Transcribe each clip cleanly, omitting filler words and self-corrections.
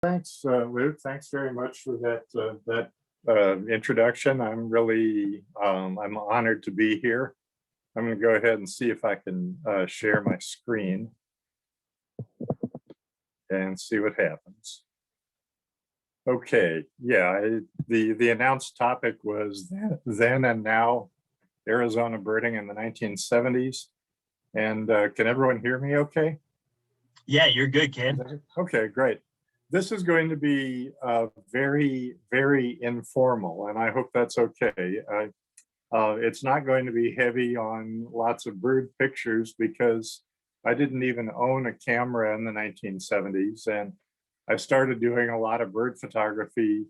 Thanks, Luke. Thanks very much for that introduction. I'm honored to be here. I'm going to go ahead and see if I can share my screen and see what happens. Okay, yeah, the announced topic was then and now Arizona birding in the 1970s. And can everyone hear me okay? Yeah, you're good, Ken. Okay, great. This is going to be very, very informal, and I hope that's okay. It's not going to be heavy on lots of bird pictures because I didn't even own a camera in the 1970s, and I started doing a lot of bird photography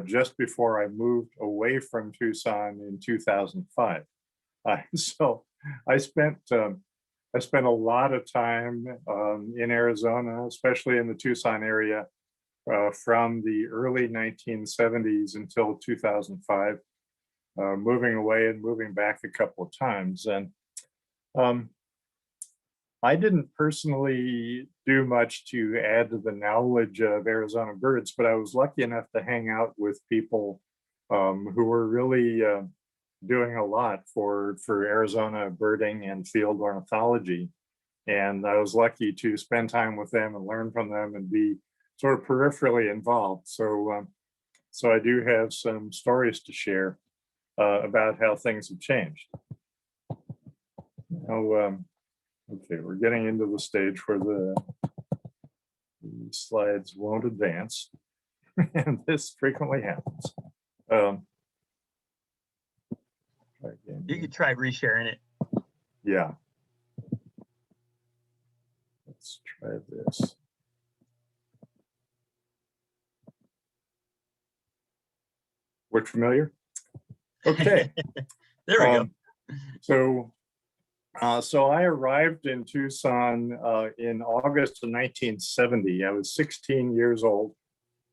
just before I moved away from Tucson in 2005. So I spent a lot of time in Arizona, especially in the Tucson area, from the early 1970s until 2005, moving away and moving back a couple of times. And I didn't personally do much to add to the knowledge of Arizona birds, but I was lucky enough to hang out with people who were really doing a lot for Arizona birding and field ornithology. And I was lucky to spend time with them and learn from them and be sort of peripherally involved. So I do have some stories to share about how things have changed. Now, okay, we're getting into the stage where the slides won't advance, and this frequently happens. You could try resharing it. Yeah. Let's try this. Look familiar? Okay. There we go. So I arrived in Tucson in August of 1970. I was 16 years old.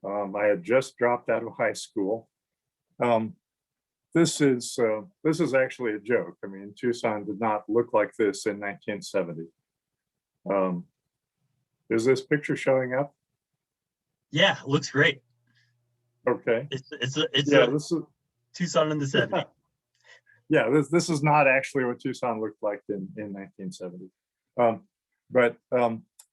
I had just dropped out of high school. This is actually a joke. I mean, Tucson did not look like this in 1970. Is this picture showing up? Yeah, looks great. Okay. It's yeah, this is Tucson in the 70s. Yeah, this is not actually what Tucson looked like in 1970. But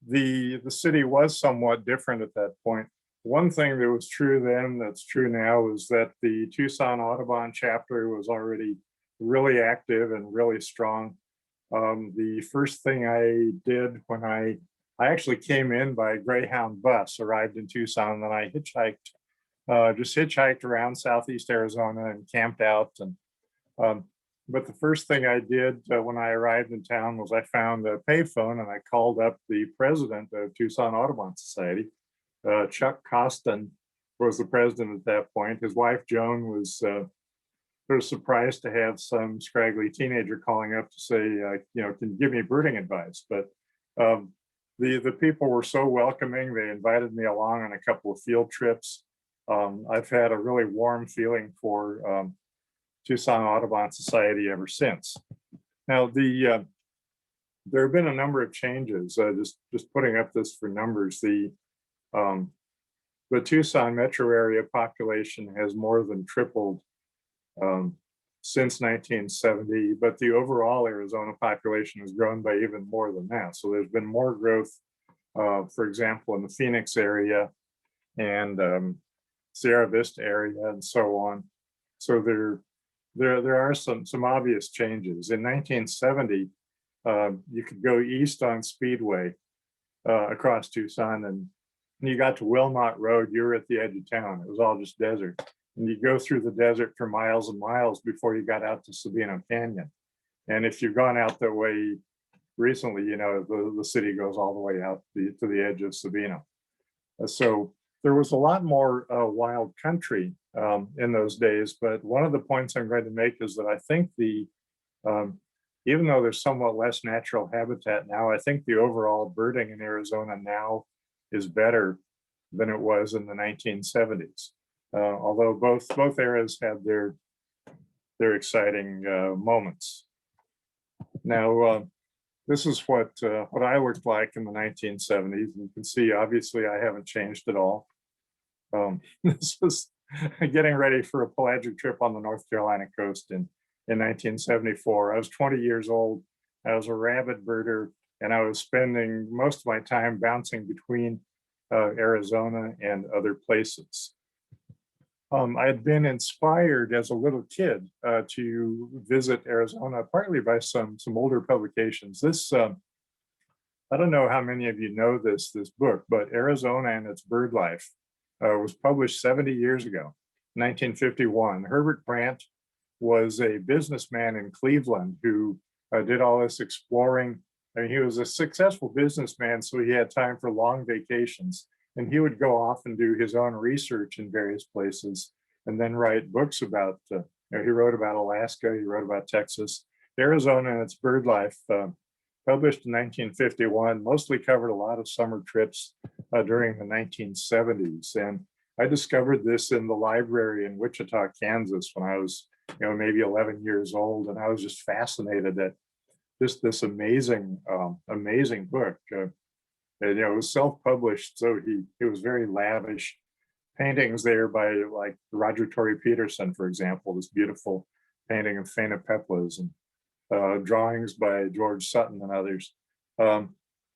the city was somewhat different at that point. One thing that was true then that's true now is that the Tucson Audubon chapter was already really active and really strong. The first thing I did when I actually came in by Greyhound bus, arrived in Tucson, and I just hitchhiked around Southeast Arizona and camped out. And but the first thing I did when I arrived in town was I found a payphone and I called up the president of Tucson Audubon Society. Chuck Costin was the president at that point. His wife, Joan, was sort of surprised to have some scraggly teenager calling up to say, can you give me birding advice? But the people were so welcoming. They invited me along on a couple of field trips. I've had a really warm feeling for Tucson Audubon Society ever since. Now, there have been a number of changes. Just putting up this for numbers, the Tucson metro area population has more than tripled since 1970, but the overall Arizona population has grown by even more than that. So there's been more growth, for example, in the Phoenix area and Sierra Vista area and so on. So there are some obvious changes. In 1970, you could go east on Speedway across Tucson, and you got to Wilmot Road, you were at the edge of town. It was all just desert. And you go through the desert for miles and miles before you got out to Sabino Canyon. And if you've gone out that way recently, the city goes all the way out to the edge of Sabino. So there was a lot more wild country in those days. But one of the points I'm going to make is that I think even though there's somewhat less natural habitat now, I think the overall birding in Arizona now is better than it was in the 1970s. Although both eras had their exciting moments. Now, this is what I looked like in the 1970s. And you can see, obviously, I haven't changed at all. This was getting ready for a pelagic trip on the North Carolina coast in 1974. I was 20 years old. I was a rabid birder, and I was spending most of my time bouncing between Arizona and other places. I had been inspired as a little kid to visit Arizona, partly by some older publications. This, I don't know how many of you know this book, but Arizona and Its Bird Life was published 70 years ago, 1951. Herbert Brandt was a businessman in Cleveland who did all this exploring. I mean, he was a successful businessman, so he had time for long vacations. And he would go off and do his own research in various places and then write books about, he wrote about Alaska, he wrote about Texas. Arizona and Its Bird Life, published in 1951, mostly covered a lot of summer trips during the 1970s. And I discovered this in the library in Wichita, Kansas, when I was, maybe 11 years old. And I was just fascinated at just this amazing, amazing book. And, it was self-published, so it was very lavish. Paintings there by like Roger Torrey Peterson, for example, this beautiful painting of Phainopeplas, and drawings by George Sutton and others.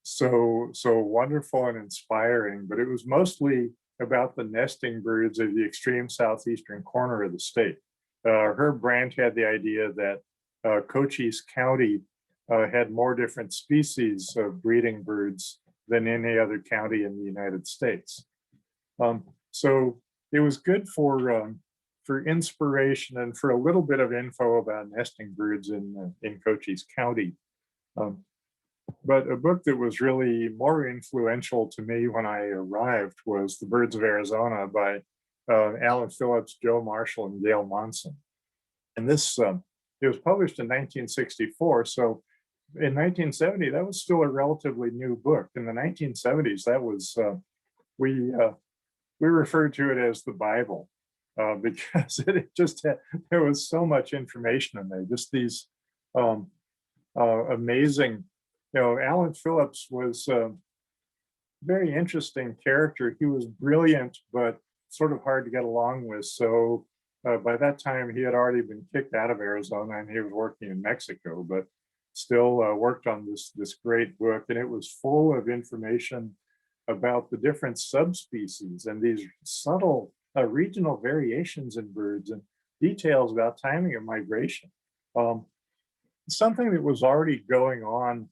So wonderful and inspiring, but it was mostly about the nesting birds of the extreme southeastern corner of the state. Herb Brandt had the idea that Cochise County had more different species of breeding birds than any other county in the United States. So it was good for inspiration and for a little bit of info about nesting birds in Cochise County. But a book that was really more influential to me when I arrived was The Birds of Arizona by Alan Phillips, Joe Marshall, and Gail Monson. And this, it was published in 1964, so in 1970, that was still a relatively new book. In the 1970s, that was, we referred to it as the Bible because it just had, there was so much information in there, just these amazing, Alan Phillips was a very interesting character. He was brilliant, but sort of hard to get along with. So by that time, he had already been kicked out of Arizona and he was working in Mexico, but still worked on this great book, and it was full of information about the different subspecies and these subtle regional variations in birds and details about timing of migration. Something that was already going on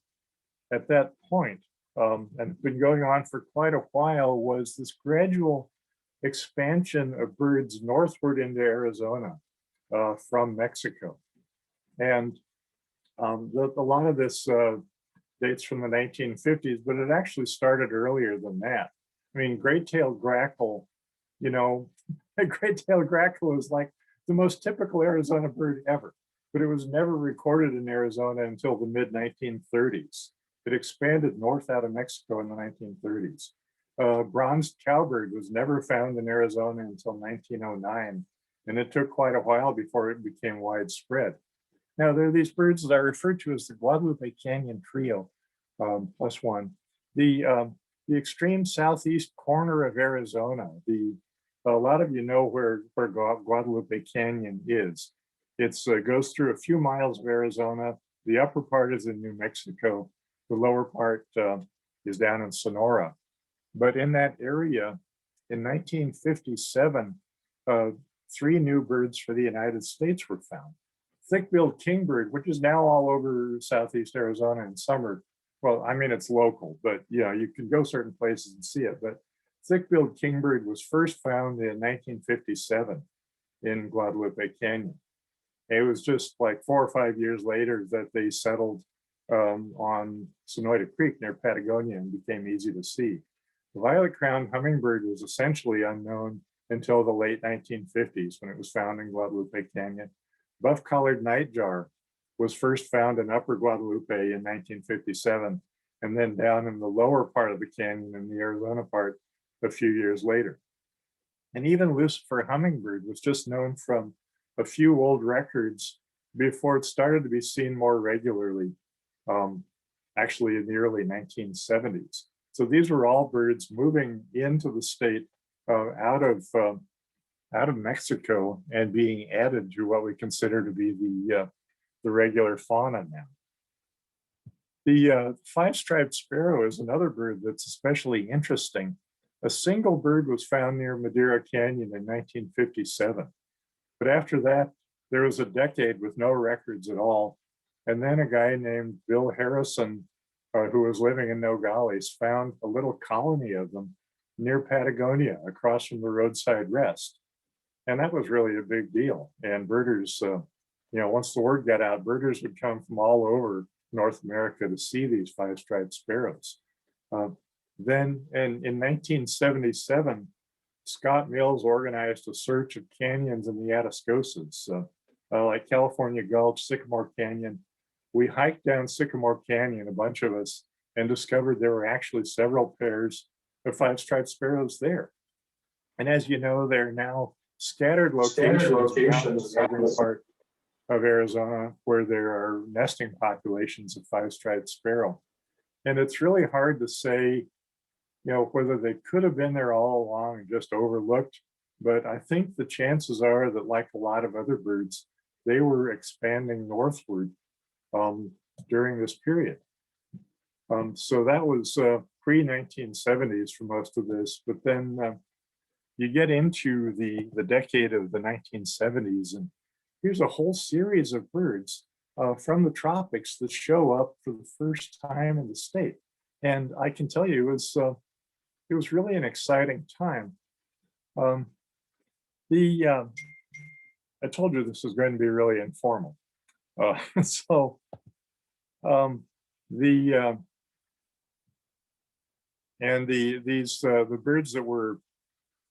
at that point, and been going on for quite a while, was this gradual expansion of birds northward into Arizona from Mexico. And a lot of this dates from the 1950s, but it actually started earlier than that. I mean, great-tailed grackle, a great-tailed grackle is like the most typical Arizona bird ever, but it was never recorded in Arizona until the mid-1930s. It expanded north out of Mexico in the 1930s. Bronzed cowbird was never found in Arizona until 1909, and it took quite a while before it became widespread. Now, there are these birds that I refer to as the Guadalupe Canyon Trio, plus one. The extreme southeast corner of Arizona, a lot of you know where Guadalupe Canyon is. It goes through a few miles of Arizona. The upper part is in New Mexico. The lower part is down in Sonora. But in that area, in 1957, 3 new birds for the United States were found. Thick-billed kingbird, which is now all over southeast Arizona in summer. Well, I mean, it's local, but you can go certain places and see it. But thick-billed kingbird was first found in 1957 in Guadalupe Canyon. It was just like 4 or 5 years later that they settled on Sonoyta Creek near Patagonia and became easy to see. The violet-crowned hummingbird was essentially unknown until the late 1950s when it was found in Guadalupe Canyon. Buff-collared nightjar was first found in Upper Guadalupe in 1957, and then down in the lower part of the canyon in the Arizona part a few years later. And even Lucifer hummingbird was just known from a few old records before it started to be seen more regularly. actually in the early 1970s. So these were all birds moving into the state out of Mexico and being added to what we consider to be the regular fauna now. The five-striped sparrow is another bird that's especially interesting. A single bird was found near Madera Canyon in 1957. But after that, there was a decade with no records at all. And then a guy named Bill Harrison, who was living in Nogales, found a little colony of them near Patagonia across from the roadside rest. And that was really a big deal. And birders, once the word got out, birders would come from all over North America to see these five-striped sparrows. Then in 1977, Scott Mills organized a search of canyons in the Atascosas, like California Gulch, Sycamore Canyon. We hiked down Sycamore Canyon, a bunch of us, and discovered there were actually several pairs of five-striped sparrows there. And as you know, they're now scattered locations around the southern part of Arizona where there are nesting populations of five-striped sparrow. And it's really hard to say, whether they could have been there all along and just overlooked, but I think the chances are that, like a lot of other birds, they were expanding northward during this period. So that was pre-1970s for most of this, but then you get into the decade of the 1970s, and here's a whole series of birds from the tropics that show up for the first time in the state. And I can tell you, it was really an exciting time. I told you this was going to be really informal. The birds that were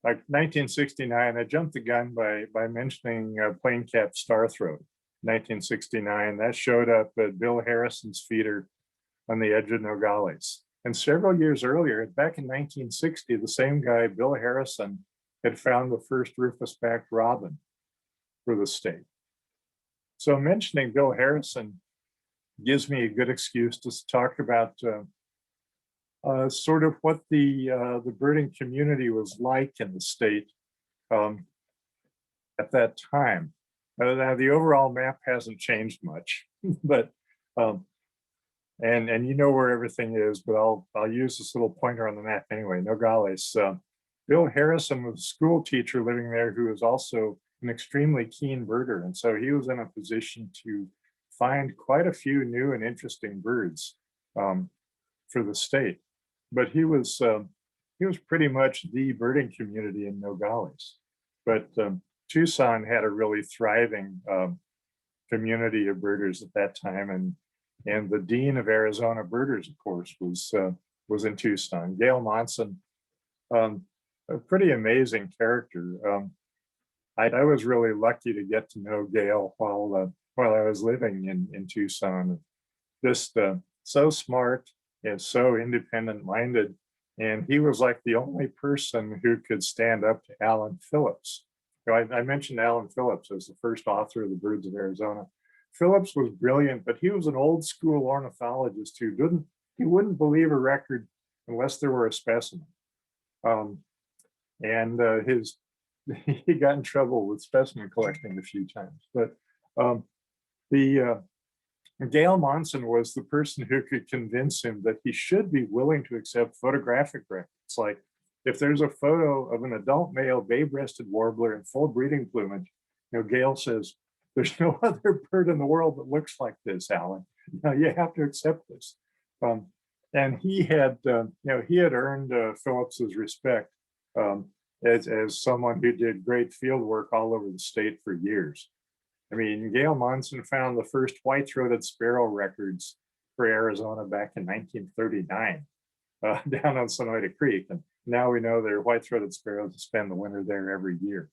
like 1969, I jumped the gun by mentioning plain-capped starthroat. 1969, that showed up at Bill Harrison's feeder on the edge of Nogales. And several years earlier, back in 1960, the same guy, Bill Harrison, had found the first rufous-backed robin for the state. So mentioning Bill Harrison gives me a good excuse to talk about sort of what the birding community was like in the state at that time. Now the overall map hasn't changed much, but and you know where everything is, but I'll use this little pointer on the map anyway. Nogales. Bill Harrison was a school teacher living there who was also an extremely keen birder, and so he was in a position to find quite a few new and interesting birds for the state. But he was pretty much the birding community in Nogales. But Tucson had a really thriving community of birders at that time, and the dean of Arizona birders, of course, was in Tucson. Gail Monson, a pretty amazing character. I was really lucky to get to know Gail while I was living in Tucson. Just so smart and so independent-minded, and he was like the only person who could stand up to Alan Phillips. I mentioned Alan Phillips as the first author of The Birds of Arizona. Phillips was brilliant, but he was an old school ornithologist who wouldn't believe a record unless there were a specimen. He got in trouble with specimen collecting a few times. But Gail Monson was the person who could convince him that he should be willing to accept photographic records. Like if there's a photo of an adult male bay-breasted warbler in full breeding plumage, Gail says, "There's no other bird in the world that looks like this, Alan. You have to accept this." And he had earned Phillips's respect as someone who did great field work all over the state for years. I mean, Gail Monson found the first white-throated sparrow records for Arizona back in 1939 down on Sonoyta Creek. And now we know there are white-throated sparrows that spend the winter there every year.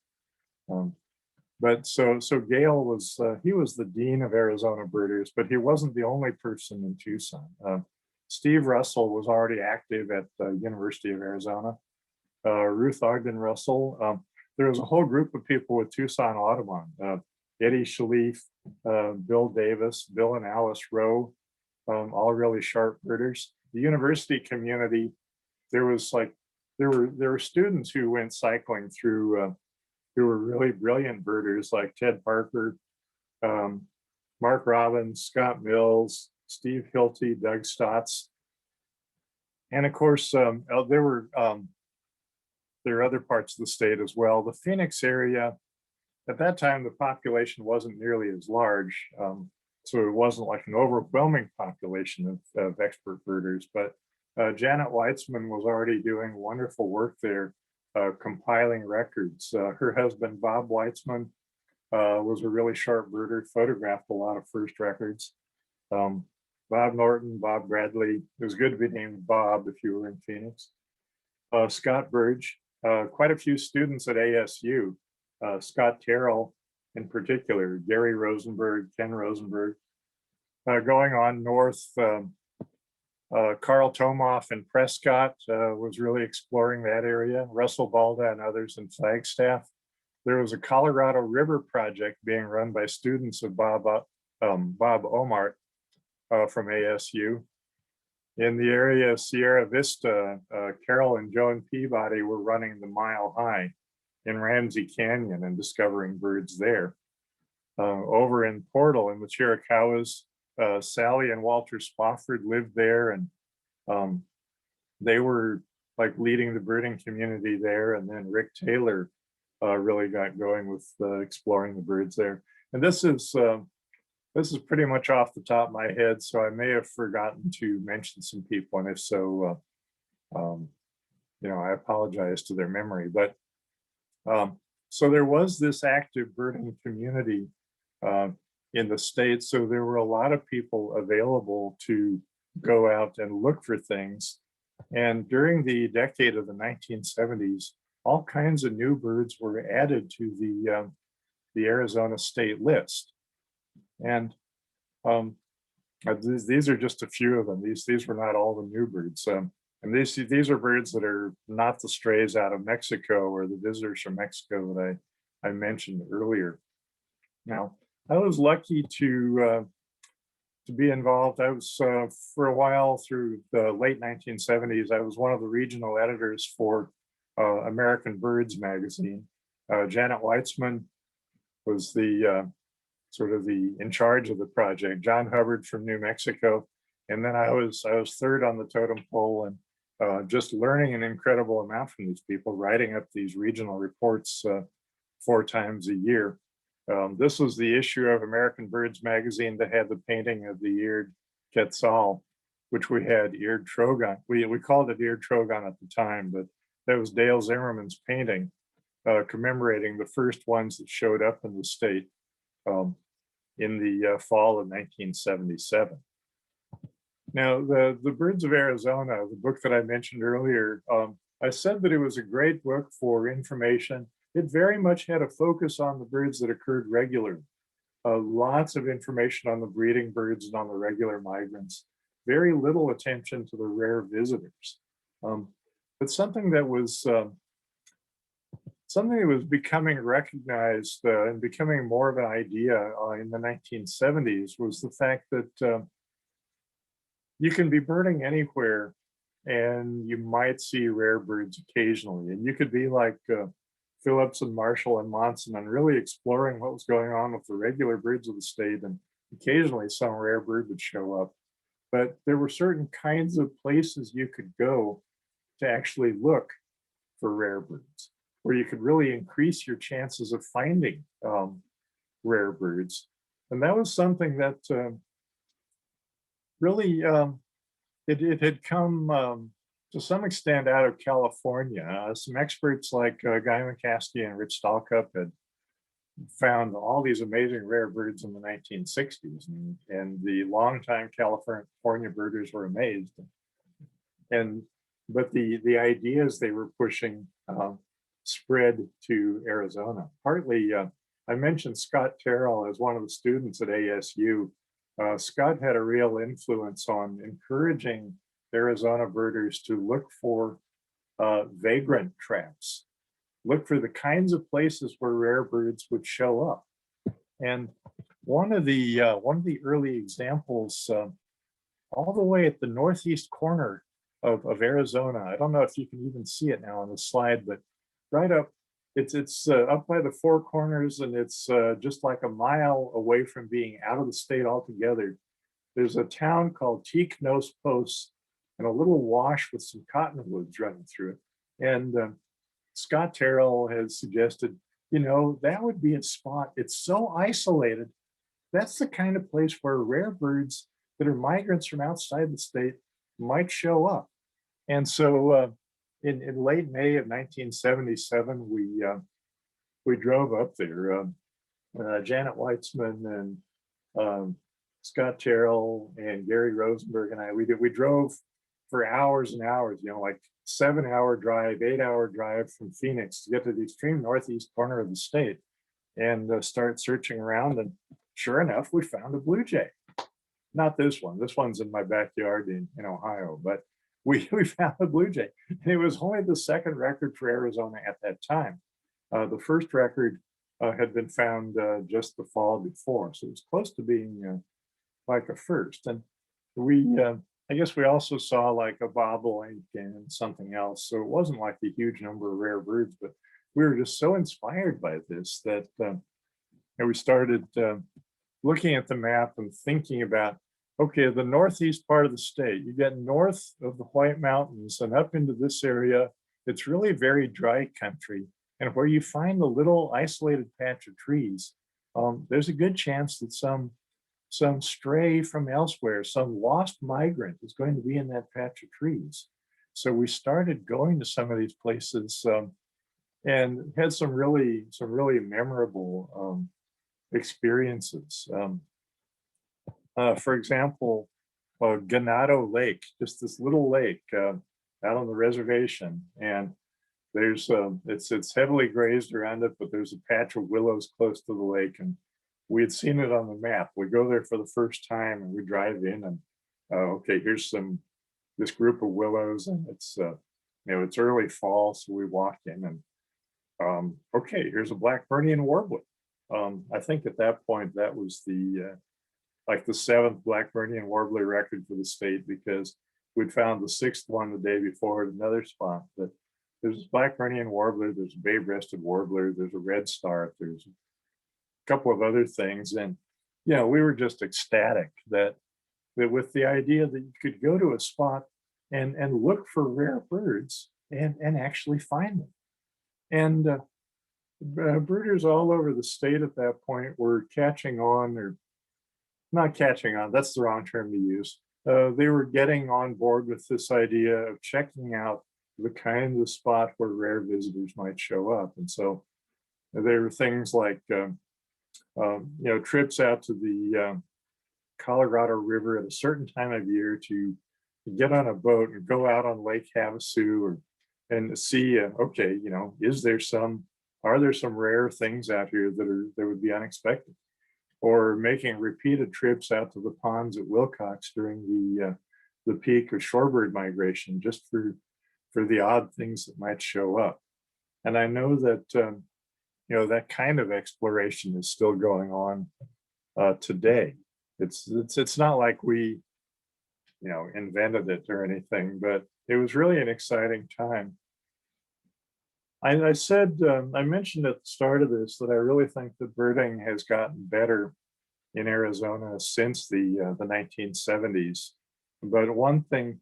But so Gail was, he was the dean of Arizona birders, but he wasn't the only person in Tucson. Steve Russell was already active at the University of Arizona. Ruth Ogden Russell. There was a whole group of people with Tucson Audubon. Eddie Shalif, Bill Davis, Bill and Alice Rowe, all really sharp birders. The university community, there was like, there were students who went cycling through, who were really brilliant birders like Ted Parker, um, Mark Robbins, Scott Mills, Steve Hilty, Doug Stotts. And of course, there are other parts of the state as well. The Phoenix area, at that time, the population wasn't nearly as large. So it wasn't like an overwhelming population of expert birders, but Janet Weitzman was already doing wonderful work there, compiling records. Her husband, Bob Weitzman, was a really sharp birder, photographed a lot of first records. Bob Norton, Bob Bradley. It was good to be named Bob if you were in Phoenix. Scott Burge, quite a few students at ASU. Scott Carroll in particular, Gary Rosenberg, Ken Rosenberg. Going on north, Carl Tomoff in Prescott was really exploring that area. Russell Balda and others in Flagstaff. There was a Colorado River project being run by students of Bob Omart from ASU. In the area of Sierra Vista, Carol and Joan Peabody were running the Mile High in Ramsey Canyon and discovering birds there. Over in Portal in the Chiricahuas, Sally and Walter Spofford lived there, and they were like leading the birding community there. And then Rick Taylor really got going with exploring the birds there. And this is pretty much off the top of my head, so I may have forgotten to mention some people, and if so, I apologize to their memory. But so there was this active birding community in the state, so there were a lot of people available to go out and look for things. And during the decade of the 1970s, all kinds of new birds were added to the Arizona state list. And these are just a few of them. These were not all the new birds. And these are birds that are not the strays out of Mexico or the visitors from Mexico that I mentioned earlier. Now, I was lucky to be involved. I was for a while through the late 1970s. I was one of the regional editors for American Birds magazine. Janet Weitzman was the sort of the in charge of the project. John Hubbard from New Mexico, and then I was third on the totem pole, and just learning an incredible amount from these people, writing up these regional reports 4 times a year. This was the issue of American Birds magazine that had the painting of the Eared Quetzal, which we had Eared Trogon. We called it Eared Trogon at the time, but that was Dale Zimmerman's painting commemorating the first ones that showed up in the state in the fall of 1977. Now, the Birds of Arizona, the book that I mentioned earlier, I said that it was a great book for information. It very much had a focus on the birds that occurred regularly. Lots of information on the breeding birds and on the regular migrants. Very little attention to the rare visitors. But something that was becoming recognized and becoming more of an idea in the 1970s was the fact that you can be birding anywhere and you might see rare birds occasionally. And you could be like Phillips and Marshall and Monson and really exploring what was going on with the regular birds of the state, and occasionally some rare bird would show up. But there were certain kinds of places you could go to actually look for rare birds, where you could really increase your chances of finding rare birds. And that was something that really, it had come to some extent out of California. Some experts like Guy McCaskey and Rich Stalcup had found all these amazing rare birds in the 1960s, and the longtime California birders were amazed. But the ideas they were pushing spread to Arizona. Partly, I mentioned Scott Terrell as one of the students at ASU. Scott had a real influence on encouraging Arizona birders to look for vagrant traps, look for the kinds of places where rare birds would show up. And one of the early examples all the way at the northeast corner of Arizona. I don't know if you can even see it now on the slide, but right up, it's up by the Four Corners, and it's just like a mile away from being out of the state altogether. There's a town called Nos Posts and a little wash with some cottonwoods running through it. And Scott Terrell has suggested, that would be a spot. It's so isolated. That's the kind of place where rare birds that are migrants from outside the state might show up. And so in late May of 1977, we drove up there. Janet Weitzman and Scott Terrell and Gary Rosenberg and we drove for hours and hours, like 7-hour drive, 8-hour drive from Phoenix to get to the extreme northeast corner of the state and start searching around. And sure enough, we found a blue jay. Not this one. This one's in my backyard in Ohio, but we found a blue jay. And it was only the second record for Arizona at that time. The first record had been found just the fall before. So it was close to being like a first. And I guess we also saw like a bobolink and something else. So it wasn't like a huge number of rare birds, but we were just so inspired by this that we started looking at the map and thinking about, okay, the northeast part of the state, you get north of the White Mountains and up into this area, it's really very dry country. And where you find a little isolated patch of trees, there's a good chance that some stray from elsewhere, some lost migrant is going to be in that patch of trees. So we started going to some of these places and had some really memorable experiences. For example, Ganado Lake, just this little lake out on the reservation, and there's it's heavily grazed around it, but there's a patch of willows close to the lake, and we had seen it on the map. We go there for the first time, and we drive in, and okay, here's this group of willows, and it's it's early fall, so we walk in, and okay, here's a Blackburnian warbler. I think at that point that was the 7th Blackburnian warbler record for the state, because we'd found the 6th one the day before at another spot. But there's a Blackburnian warbler, there's a bay-breasted warbler, there's a redstart, there's a couple of other things, and we were just ecstatic that with the idea that you could go to a spot and look for rare birds and actually find them. And birders all over the state at that point were catching on, or not catching on, that's the wrong term to use. They were getting on board with this idea of checking out the kind of spot where rare visitors might show up. And so there were things like, trips out to the Colorado River at a certain time of year to get on a boat and go out on Lake Havasu and see, okay, are there some rare things out here that would be unexpected? Or making repeated trips out to the ponds at Wilcox during the peak of shorebird migration, just for the odd things that might show up. And I know that that kind of exploration is still going on today. It's not like we invented it or anything, but it was really an exciting time. I said, I mentioned at the start of this that I really think that birding has gotten better in Arizona since the 1970s. But one thing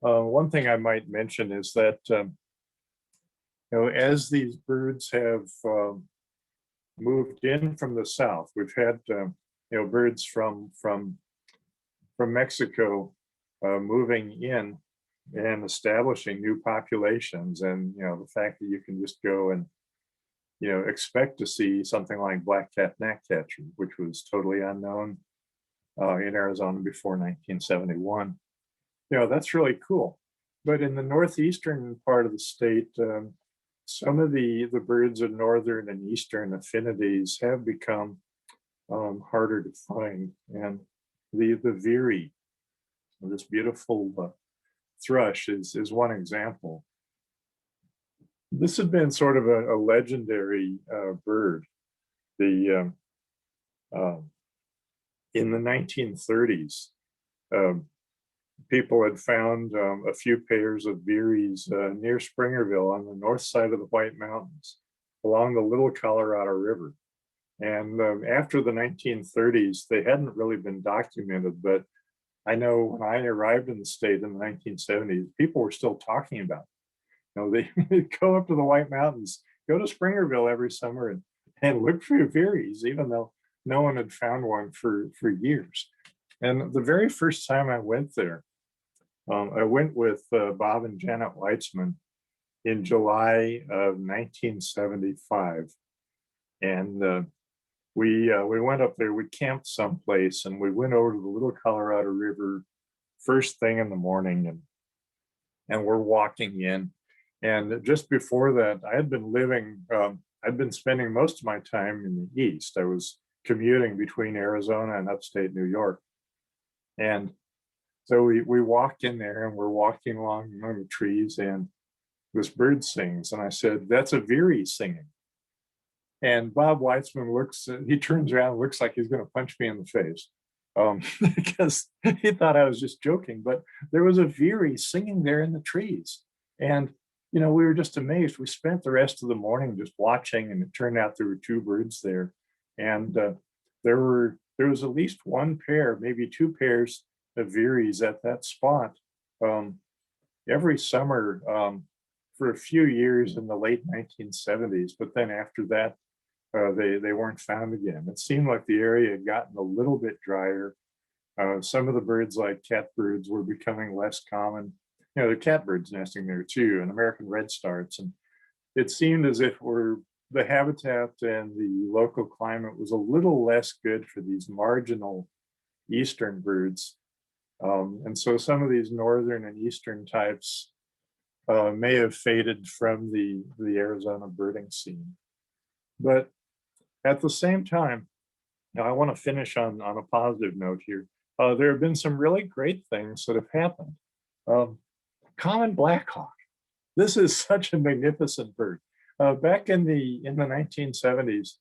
I might mention is that as these birds have moved in from the south, we've had birds from Mexico moving in and establishing new populations, and the fact that you can just go and expect to see something like black-capped gnatcatcher, which was totally unknown in Arizona before 1971. That's really cool. But in the northeastern part of the state, some of the birds of northern and eastern affinities have become harder to find, and the veery, this beautiful thrush, is one example. This had been sort of a legendary bird. In the 1930s, people had found a few pairs of veeries near Springerville on the north side of the White Mountains along the Little Colorado River. And after the 1930s, they hadn't really been documented, but I know when I arrived in the state in the 1970s, people were still talking about it. You know, they'd go up to the White Mountains, go to Springerville every summer and look for veeries, even though no one had found one for years. And the very first time I went there, I went with Bob and Janet Weitzman in July of 1975. And we went up there, we camped someplace, and we went over to the Little Colorado River first thing in the morning, and we're walking in. And just before that, I had been living, I'd been spending most of my time in the East. I was commuting between Arizona and upstate New York. And so we walked in there, and we're walking along among the trees, and this bird sings. And I said, "That's a veery singing." And Bob Weitzman he turns around and looks like he's going to punch me in the face because he thought I was just joking. But there was a veery singing there in the trees. And, you know, we were just amazed. We spent the rest of the morning just watching, and it turned out there were two birds there. And there was at least one pair, maybe two pairs of veeries at that spot every summer for a few years in the late 1970s. But then after that, they weren't found again. It seemed like the area had gotten a little bit drier. Some of the birds, like catbirds, were becoming less common. You know, there are catbirds nesting there too, and American redstarts. And it seemed as if the habitat and the local climate was a little less good for these marginal eastern birds. And so some of these northern and eastern types may have faded from the Arizona birding scene. But at the same time, now I want to finish on a positive note here. There have been some really great things that have happened. Common blackhawk. This is such a magnificent bird. Back in the 1970s,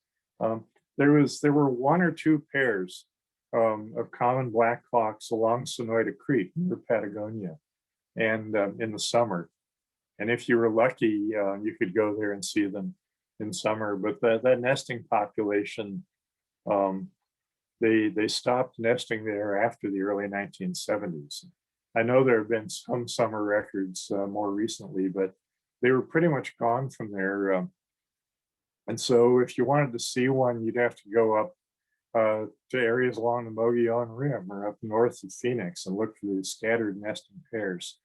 there were one or two pairs of common blackhawks along Sonoyta Creek near Patagonia, and in the summer. And if you were lucky, you could go there and see them in summer. But that nesting population, they stopped nesting there after the early 1970s. I know there have been some summer records more recently, but they were pretty much gone from there. And so if you wanted to see one, you'd have to go up to areas along the Mogollon Rim or up north of Phoenix and look for the scattered nesting pairs.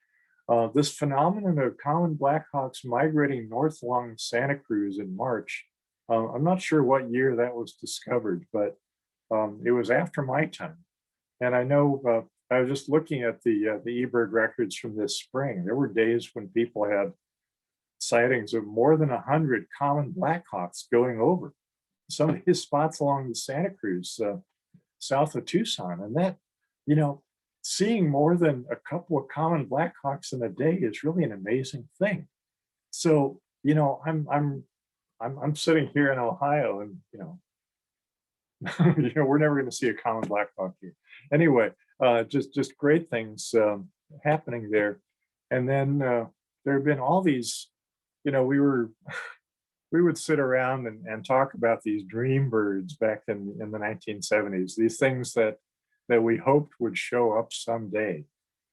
This phenomenon of common blackhawks migrating north along Santa Cruz in March, I'm not sure what year that was discovered, but it was after my time. And I know I was just looking at the eBird records from this spring. There were days when people had sightings of more than 100 common blackhawks going over some of his spots along the Santa Cruz south of Tucson. And that, you know, seeing more than a couple of common blackhawks in a day is really an amazing thing. So, you know, I'm sitting here in Ohio, and you know, we're never going to see a common blackhawk here. Anyway, just great things happening there. And then there have been all these, you know, we would sit around and talk about these dream birds back in the 1970s, these things that we hoped would show up someday.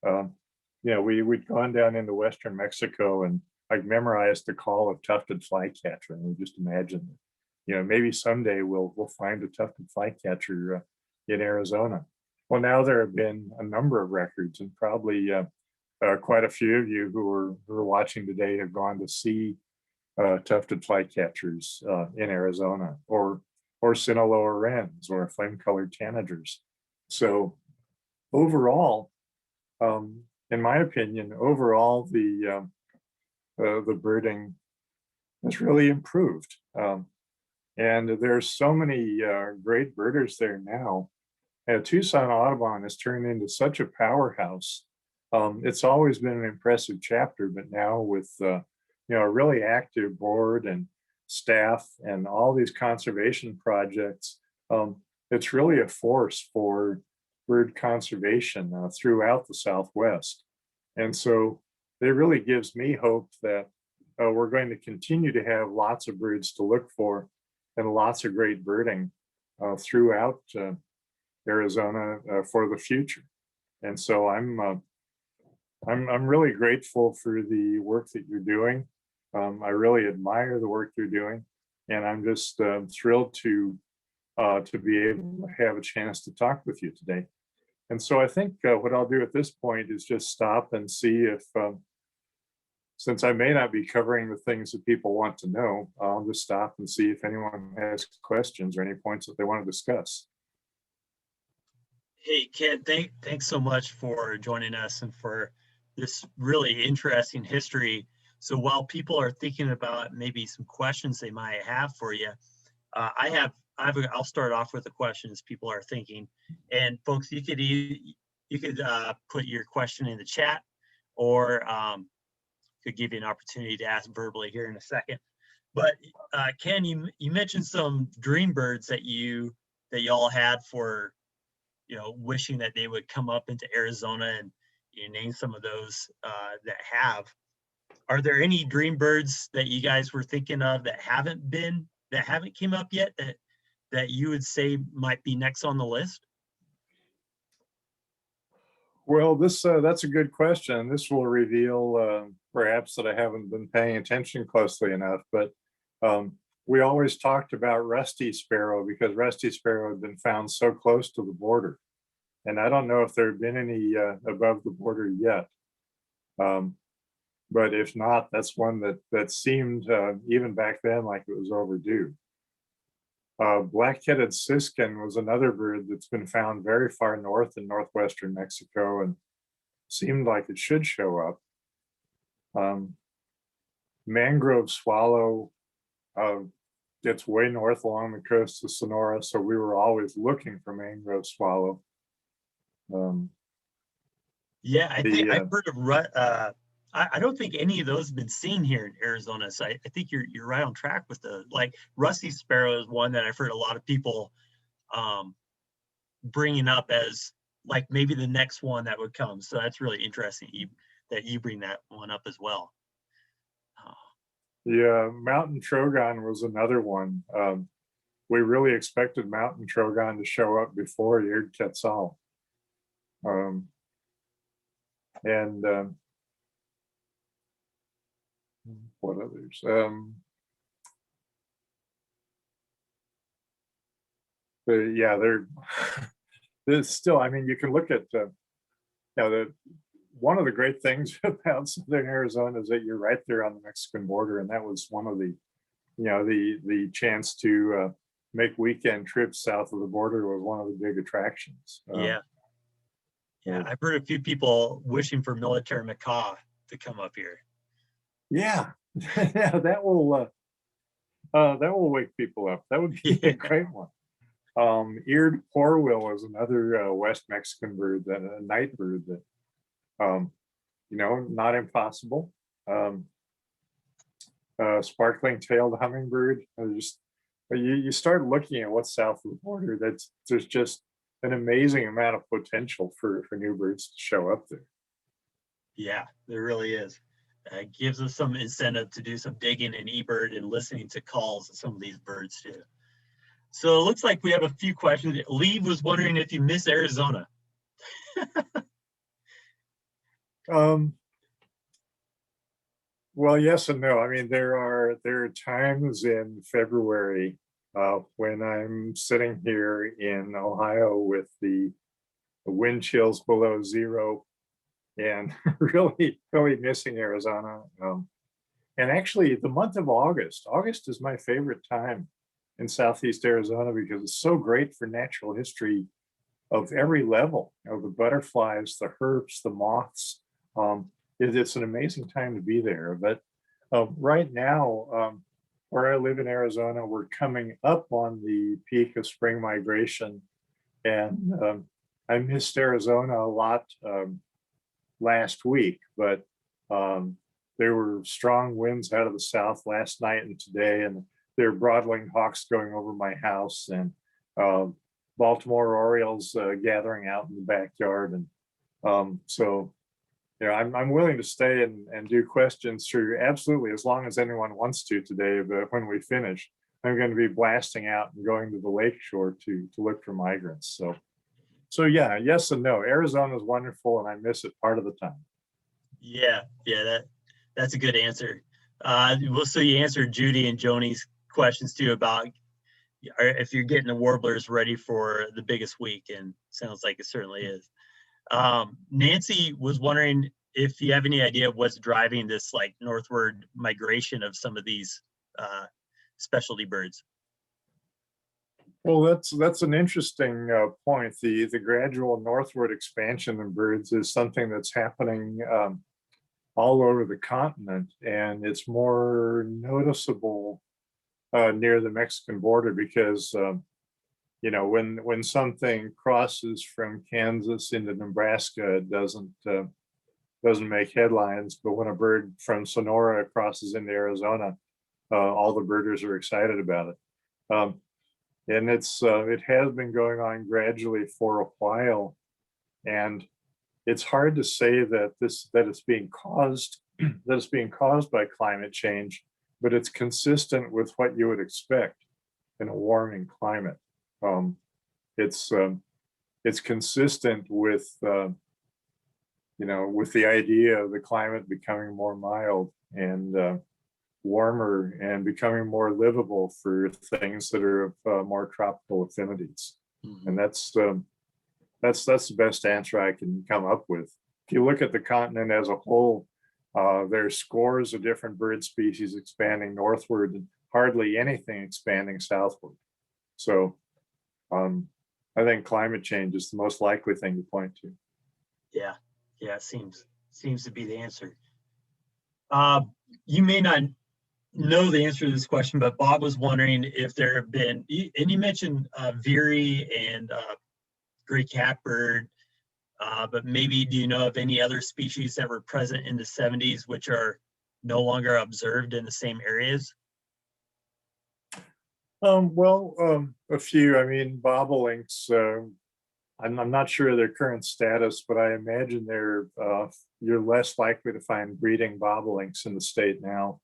You know, we'd gone down into Western Mexico and I'd memorized the call of tufted flycatcher, and we just imagined, you know, maybe someday we'll find a tufted flycatcher in Arizona. Well, now there have been a number of records, and probably quite a few of you who are watching today have gone to see tufted flycatchers in Arizona, or Sinaloa wrens, or flame-colored tanagers. So overall, in my opinion, overall the birding has really improved. And there's so many great birders there now. And Tucson Audubon has turned into such a powerhouse. It's always been an impressive chapter, but now with you know, a really active board and staff and all these conservation projects, it's really a force for bird conservation throughout the Southwest. And so it really gives me hope that we're going to continue to have lots of birds to look for and lots of great birding throughout Arizona for the future. And so I'm really grateful for the work that you're doing. I really admire the work you're doing, and I'm just thrilled to be able to have a chance to talk with you today. And so I think what I'll do at this point is just stop and see if, since I may not be covering the things that people want to know, I'll just stop and see if anyone has questions or any points that they want to discuss. Hey, Ken, thanks so much for joining us and for this really interesting history. So while people are thinking about maybe some questions they might have for you, I'll start off with the questions people are thinking. And folks, you could put your question in the chat, or could give you an opportunity to ask verbally here in a second. But Ken, you mentioned some dream birds that y'all had for, wishing that they would come up into Arizona, and you name some of those that have. Are there any dream birds that you guys were thinking of that haven't came up yet that you would say might be next on the list? Well, that's a good question. This will reveal perhaps that I haven't been paying attention closely enough, but we always talked about rusty sparrow because rusty sparrow had been found so close to the border. And I don't know if there have been any above the border yet. But if not, that's one that seemed even back then like it was overdue. Black-headed siskin was another bird that's been found very far north in northwestern Mexico and seemed like it should show up. Mangrove swallow gets way north along the coast of Sonora, so we were always looking for mangrove swallow. Yeah, I think I've heard of I don't think any of those have been seen here in Arizona. So I think you're right on track with like rusty sparrow is one that I've heard a lot of people bringing up as like maybe the next one that would come. So that's really interesting that you bring that one up as well. Yeah, mountain trogon was another one. We really expected mountain trogon to show up before Eared Quetzal. What others? Yeah, there's still, I mean, you can look at, one of the great things about Southern Arizona is that you're right there on the Mexican border. And that was one of the, the chance to make weekend trips south of the border was one of the big attractions. Yeah, I've heard a few people wishing for military macaw to come up here. Yeah, yeah, that will wake people up. That would be a great one. Eared porwheel is another West Mexican bird, that a night bird that, not impossible. Sparkling tailed hummingbird. You start looking at what's south of the border. There's just an amazing amount of potential for new birds to show up there. Yeah, there really is. It gives us some incentive to do some digging in eBird and listening to calls of some of these birds too. So it looks like we have a few questions. Lee was wondering if you miss Arizona. Well, yes and no. I mean, there are times in February when I'm sitting here in Ohio with the wind chills below zero and really, really missing Arizona. And actually, the month of August is my favorite time in Southeast Arizona because it's so great for natural history of every level. The butterflies, the herps, the moths. It's an amazing time to be there. But right now, where I live in Arizona, we're coming up on the peak of spring migration. And I missed Arizona a lot last week, but there were strong winds out of the south last night and today, and there are broadwing hawks going over my house. And Baltimore Orioles gathering out in the backyard. And so, you know, I'm willing to stay and do questions through absolutely as long as anyone wants to today. But when we finish, I'm going to be blasting out and going to the lakeshore to look for migrants. So yeah, yes and no. Arizona is wonderful, and I miss it part of the time. Yeah, that's a good answer. Well, so you answered Judy and Joni's questions too about if you're getting the warblers ready for the biggest week, and sounds like it certainly is. Nancy was wondering if you have any idea of what's driving this like northward migration of some of these specialty birds. Well, that's an interesting point. The gradual northward expansion of birds is something that's happening all over the continent, and it's more noticeable near the Mexican border because you know, when something crosses from Kansas into Nebraska, it doesn't make headlines, but when a bird from Sonora crosses into Arizona, all the birders are excited about it. And it has been going on gradually for a while, and it's hard to say that it's being caused by climate change, but it's consistent with what you would expect in a warming climate. It's consistent with you know, with the idea of the climate becoming more mild and warmer and becoming more livable for things that are of more tropical affinities. Mm-hmm. And that's the best answer I can come up with. If you look at the continent as a whole, there's scores of different bird species expanding northward and hardly anything expanding southward. So I think climate change is the most likely thing to point to. Yeah, it seems to be the answer. You may not know the answer to this question, but Bob was wondering if there have been, and you mentioned Veery and gray catbird, but maybe do you know of any other species that were present in the 70s which are no longer observed in the same areas? A few. I mean, bobolinks. I'm not sure of their current status, but I imagine you're less likely to find breeding bobolinks in the state now.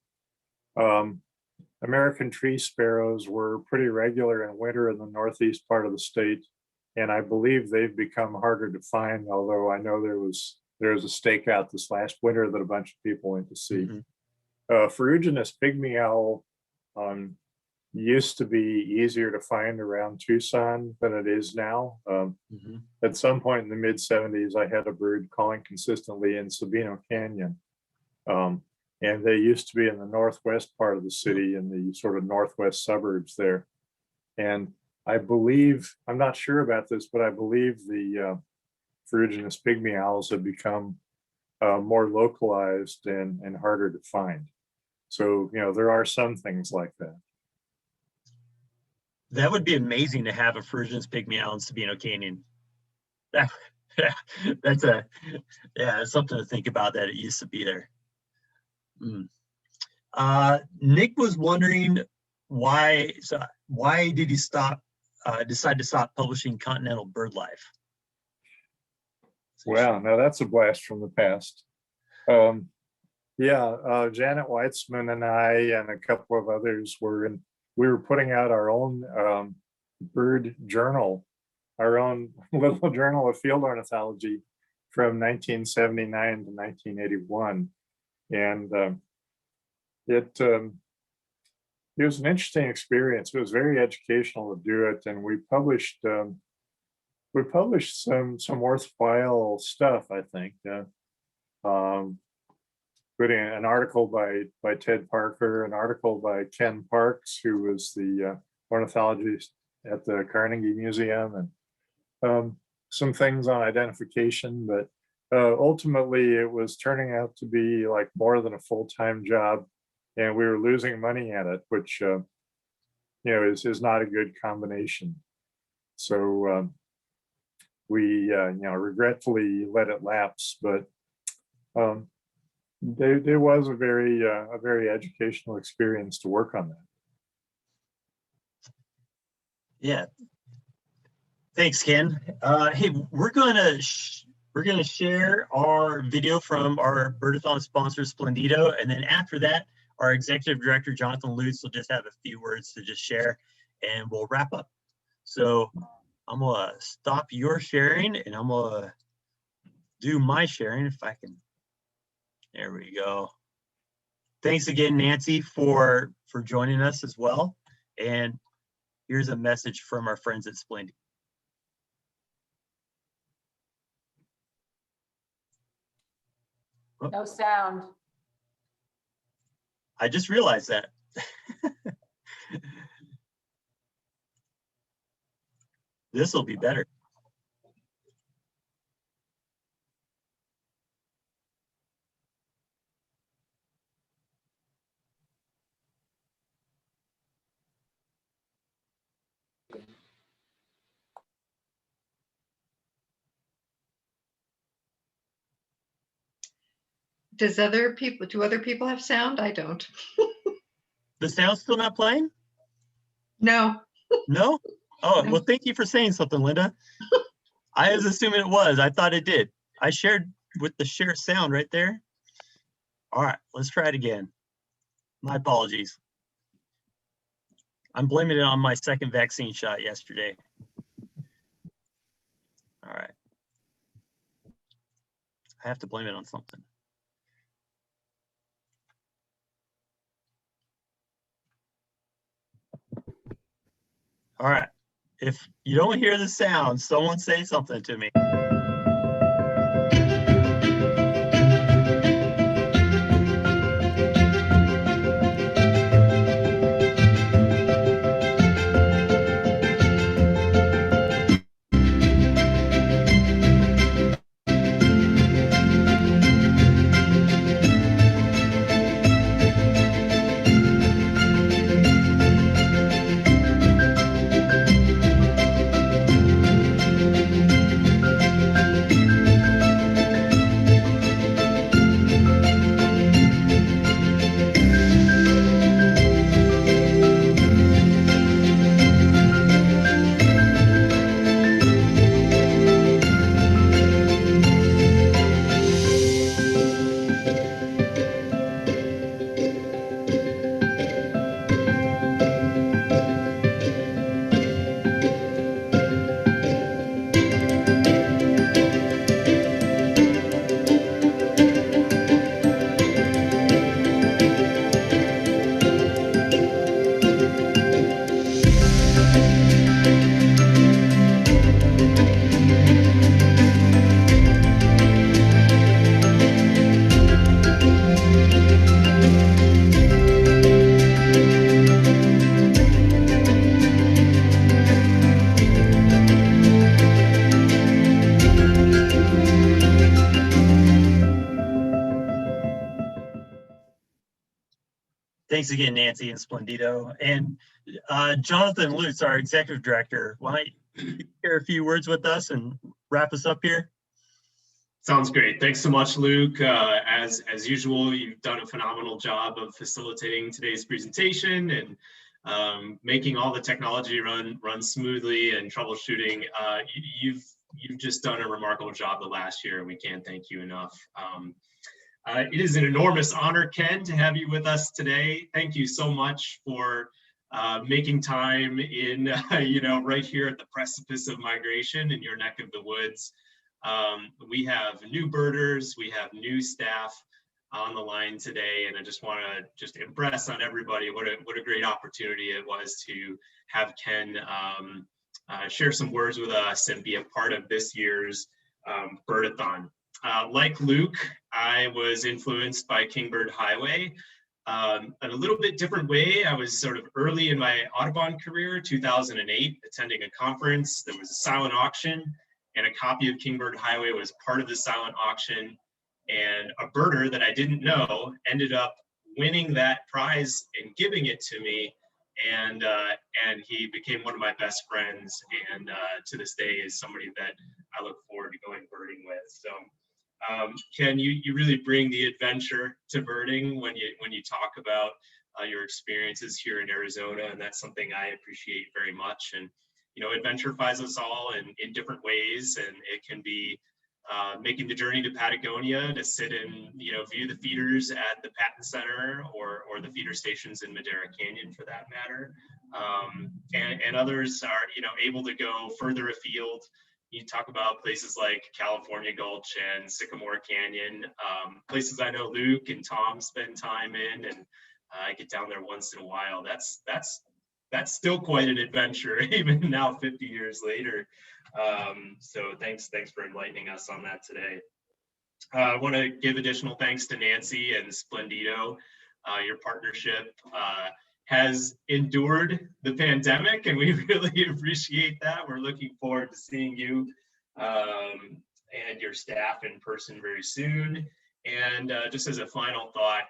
American tree sparrows were pretty regular in winter in the northeast part of the state, and I believe they've become harder to find. Although I know there was a stakeout this last winter that a bunch of people went to see. Mm-hmm. Ferruginous pygmy owl used to be easier to find around Tucson than it is now. Mm-hmm. At some point in the mid 70s, I had a bird calling consistently in Sabino Canyon. And they used to be in the northwest part of the city in the sort of northwest suburbs there. And I believe, I'm not sure about this, but I believe the ferruginous pygmy owls have become more localized and harder to find. So, you know, there are some things like that. That would be amazing to have a ferruginous pygmy owl in Sabino Canyon. That's something to think about, that it used to be there. Nick was wondering why did he decide to stop publishing Continental BirdLife? Wow, now that's a blast from the past. Janet Weitzman and I and a couple of others we were putting out our own bird journal, our own little journal of field ornithology from 1979 to 1981. And it was an interesting experience. It was very educational to do it, and we published some worthwhile stuff, I think. Including an article by Ted Parker, an article by Ken Parks, who was the ornithologist at the Carnegie Museum, and some things on identification, but ultimately it was turning out to be like more than a full-time job, and we were losing money at it, which you know, is not a good combination. So we you know, regretfully let it lapse, but there was a very educational experience to work on that. Yeah, Thanks, Ken. Hey, we're gonna share our video from our Birdathon sponsor, Splendido, and then after that, our executive director, Jonathan Lutz, will just have a few words to just share, and we'll wrap up. So I'm gonna stop your sharing, and I'm gonna do my sharing if I can. There we go. Thanks again, Nancy, for joining us as well. And here's a message from our friends at Splendido. No sound. I just realized that. This will be better. Do other people have sound? I don't. The sound's still not playing? No. No? Oh, No. well, thank you for saying something, Linda. I was assuming it was. I thought it did. I shared with the share sound right there. All right, let's try it again. My apologies. I'm blaming it on my second vaccine shot yesterday. All right. I have to blame it on something. All right. If you don't hear the sound, someone say something to me. Thanks again, Nancy and Splendido. And Jonathan Lutz, our executive director, why don't you share a few words with us and wrap us up here? Sounds great. Thanks so much, Luke. As usual, you've done a phenomenal job of facilitating today's presentation and making all the technology run smoothly and troubleshooting. You've just done a remarkable job the last year, and we can't thank you enough. It is an enormous honor, Ken, to have you with us today. Thank you so much for making time in, right here at the precipice of migration in your neck of the woods. We have new birders, we have new staff on the line today, and I just want to impress on everybody what a great opportunity it was to have Ken share some words with us and be a part of this year's Birdathon. Like Luke, I was influenced by Kingbird Highway in a little bit different way. I was sort of early in my Audubon career, 2008, attending a conference. There was a silent auction, and a copy of Kingbird Highway was part of the silent auction. And a birder that I didn't know ended up winning that prize and giving it to me. And he became one of my best friends, and to this day is somebody that I look forward to going birding with. So Ken, you really bring the adventure to birding when you talk about your experiences here in Arizona, and that's something I appreciate very much. And adventurifies us all in different ways. And it can be making the journey to Patagonia to sit and, view the feeders at the Patton Center or the feeder stations in Madera Canyon for that matter. And others are, able to go further afield. You talk about places like California Gulch and Sycamore Canyon, places I know Luke and Tom spend time in, and I get down there once in a while. That's still quite an adventure, even now 50 years later. So thanks for enlightening us on that today. I want to give additional thanks to Nancy and Splendido. Your partnership has endured the pandemic, and we really appreciate that. We're looking forward to seeing you and your staff in person very soon. And just as a final thought,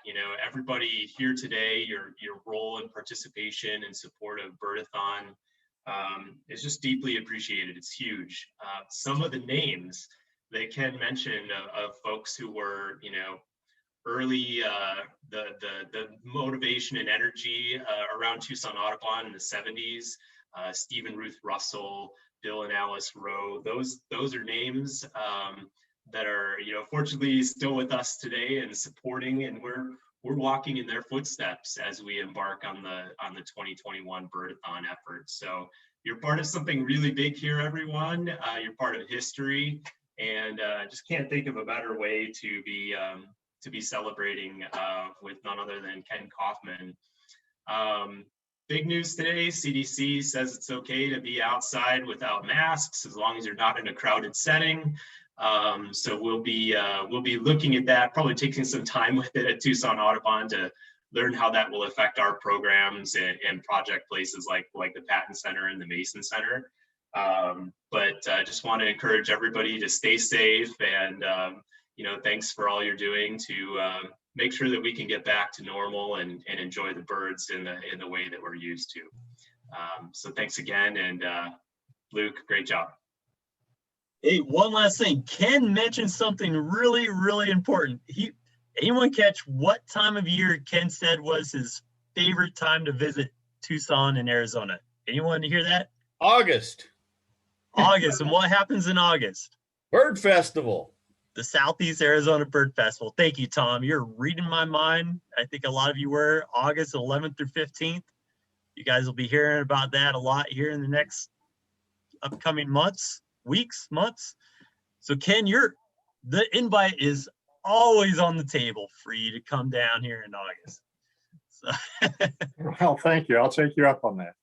everybody here today, your role and participation and support of Birdathon is just deeply appreciated. It's huge. Some of the names that Ken mentioned of folks who were, early, the motivation and energy around Tucson Audubon in the 70s, Stephen Ruth Russell, Bill and Alice Rowe, those are names that are, fortunately still with us today and supporting, and we're walking in their footsteps as we embark on the 2021 Birdathon effort. So you're part of something really big here, everyone. You're part of history, and just can't think of a better way to be celebrating with none other than Kenn Kaufman. Big news today, CDC says it's okay to be outside without masks as long as you're not in a crowded setting. So we'll be looking at that, probably taking some time with it at Tucson Audubon to learn how that will affect our programs and project places like the Patton Center and the Mason Center. But I just want to encourage everybody to stay safe, and thanks for all you're doing to make sure that we can get back to normal and enjoy the birds in the way that we're used to. So thanks again, and Luke, great job. Hey, one last thing. Ken mentioned something really, really important. Anyone catch what time of year Ken said was his favorite time to visit Tucson in Arizona? Anyone hear that? August. August. And what happens in August? Bird Festival. The Southeast Arizona Bird Festival. Thank you, Tom. You're reading my mind. I think a lot of you were. August 11th through 15th. You guys will be hearing about that a lot here in the next upcoming months. Weeks, months. So Ken, the invite is always on the table for you to come down here in August. So Well, thank you. I'll take you up on that.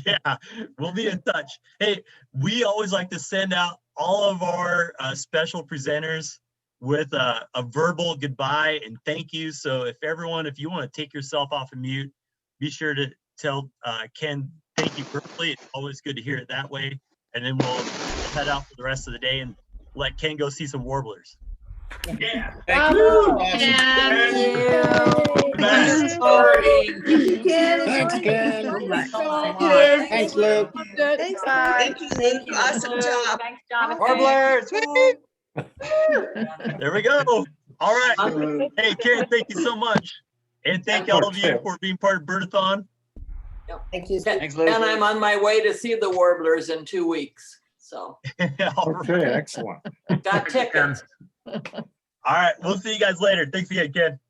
yeah, we'll be in touch. Hey, we always like to send out all of our special presenters with a verbal goodbye and thank you. So if you want to take yourself off of mute, be sure to tell Ken thank you verbally. It's always good to hear it that way. And then we'll head out for the rest of the day and let Ken go see some warblers. Yeah. Thank you. Thank you. Thanks, Ken. Thanks, Luke. Thanks, Thank you. Awesome job. Thanks, Jonathan. Warblers. There we go. All right. Hey, Ken, thank you so much. And thank all of you for being part of Birdathon. Thank you. Thanks, Luke. And I'm on my way to see the warblers in 2 weeks. So Okay, excellent. got tickets. All right. We'll see you guys later. Thanks again, Ken.